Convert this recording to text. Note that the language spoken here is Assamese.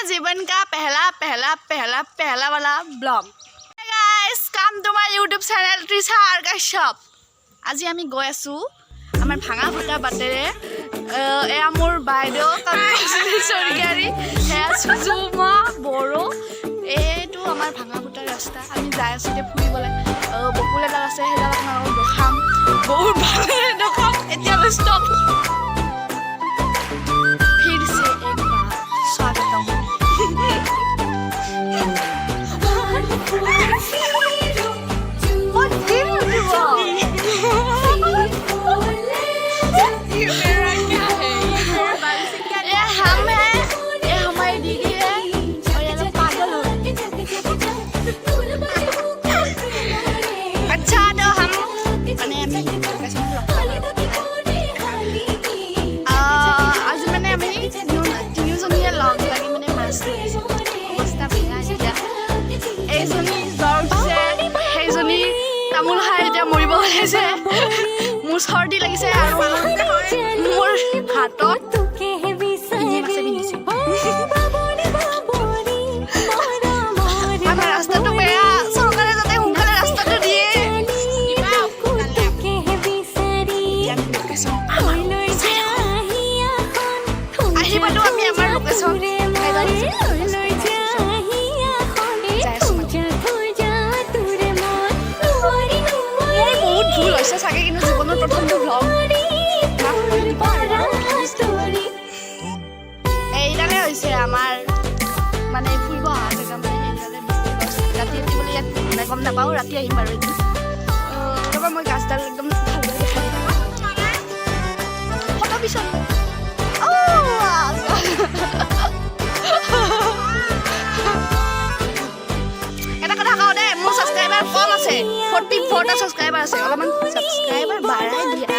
जीवन का पहला वाला ब्लॉग। गाइस কাম তোমাৰ ইউটিউব চেনেল তৃষাৰ কাশ্যপ। আজি আমি গৈ আছো আমাৰ ভাঙা ফুটা বাটেৰে। এয়া মোৰ বাইদেউ চৰকাৰী হেয়া সুজুমা বড়ো। এইটো আমাৰ ভাঙা ফুটা ৰাস্তা। আমি যাই আছো ফুৰিবলৈ। বকুল এডাল আছে সেইডাল আপোনালোকক দেখাম। বহুত ভাল দেখাম। এতিয়া ষ্টপ। फिर से एक बार स्वागतम। তামোল খাই এতিয়া মৰিব ওলাইছে। মোৰ চৰ্দি লাগিছে আৰু মোৰ হাতত আমাৰ ৰাস্তাটো বেয়া। চৰকাৰে যাতে সোনকালে ৰাস্তাটো দিয়ে। আহি পালো আমি আমাৰ লোকেশ্যন। ভুল হৈছে চাগে কিন্তু জীৱনৰ প্ৰথমটো ব্লগ। এইডালে হৈছে আমাৰ মানে ফুৰিব অহা জেগা। মানে সেইডালে ৰাতি বুলি ইয়াত গম নাপাওঁ। ৰাতি আহিম আৰু এদিন। তাৰপৰা মই গাছডাল একদম ভালদৰে দেখাই দিম ফটো পিছত। এটা কথা কওঁ দেই, মোৰ ছাবস্ক্ৰাইবাৰ কম আছে। 44টা ছাবস্ক্ৰাইবাৰ আছে। অলপমান ছাবস্ক্ৰাইবাৰ বাঢ়াই দিয়া।